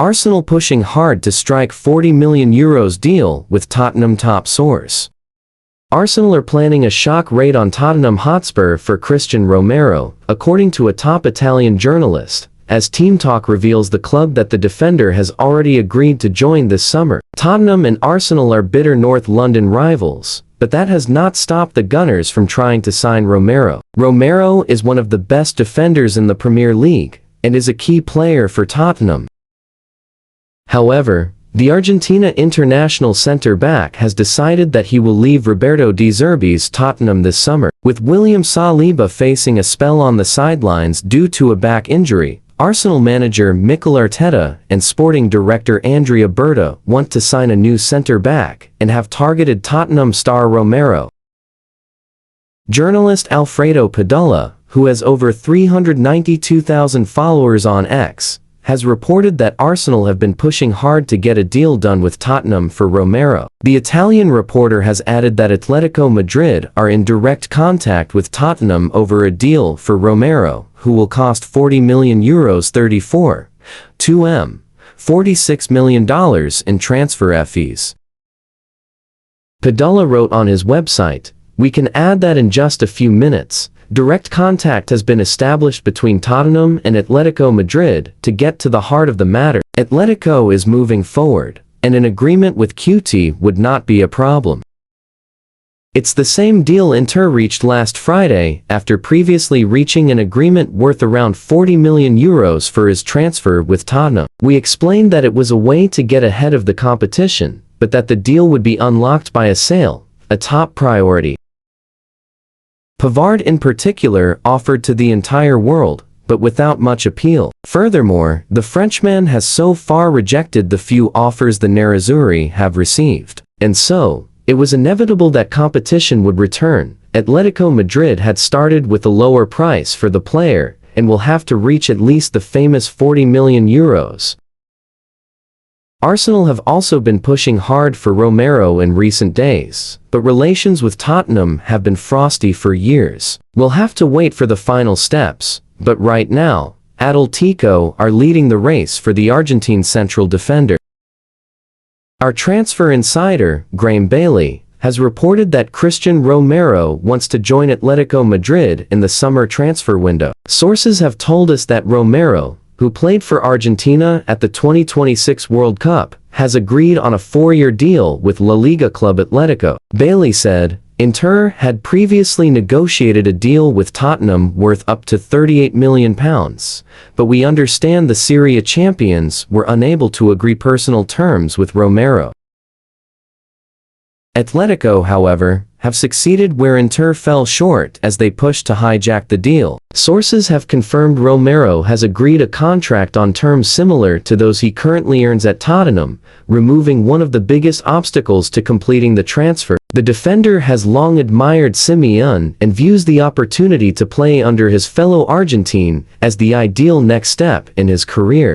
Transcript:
Arsenal pushing hard to strike €40 million deal with Tottenham. Top source. Arsenal are planning a shock raid on Tottenham Hotspur for Christian Romero, according to a top Italian journalist, as Team Talk reveals the club that the defender has already agreed to join this summer. Tottenham and Arsenal are bitter North London rivals, but that has not stopped the Gunners from trying to sign Romero. Romero is one of the best defenders in the Premier League, and is a key player for Tottenham. However, the Argentina international centre-back has decided that he will leave Roberto De Zerbi's Tottenham this summer. With William Saliba facing a spell on the sidelines due to a back injury, Arsenal manager Mikel Arteta and sporting director Andrea Berta want to sign a new centre-back and have targeted Tottenham star Romero. Journalist Alfredo Padula, who has over 392,000 followers on X, has reported that Arsenal have been pushing hard to get a deal done with Tottenham for Romero. The Italian reporter has added that Atletico Madrid are in direct contact with Tottenham over a deal for Romero, who will cost €40 million 34.2m, $46 million in transfer fees. Padula wrote on his website, "We can add that in just a few minutes. Direct contact has been established between Tottenham and Atletico Madrid to get to the heart of the matter. Atletico is moving forward, and an agreement with QT would not be a problem. It's the same deal Inter reached last Friday after previously reaching an agreement worth around €40 million for his transfer with Tottenham. We explained that it was a way to get ahead of the competition, but that the deal would be unlocked by a sale, a top priority. Pavard in particular offered to the entire world, but without much appeal. Furthermore, the Frenchman has so far rejected the few offers the Nerazzurri have received. And so, it was inevitable that competition would return. Atletico Madrid had started with a lower price for the player, and will have to reach at least the famous €40 million. Arsenal have also been pushing hard for Romero in recent days, but relations with Tottenham have been frosty for years. We'll have to wait for the final steps, but right now, Atletico are leading the race for the Argentine central defender. Our transfer insider, Graham Bailey, has reported that Christian Romero wants to join Atletico Madrid in the summer transfer window. Sources have told us that Romero, who played for Argentina at the 2026 World Cup, has agreed on a 4-year deal with La Liga club Atletico. Bailey said, Inter had previously negotiated a deal with Tottenham worth up to £38 million, but we understand the Serie A champions were unable to agree personal terms with Romero. Atletico, however, have succeeded where Inter fell short as they pushed to hijack the deal. Sources have confirmed Romero has agreed a contract on terms similar to those he currently earns at Tottenham, removing one of the biggest obstacles to completing the transfer. The defender has long admired Simeone and views the opportunity to play under his fellow Argentine as the ideal next step in his career.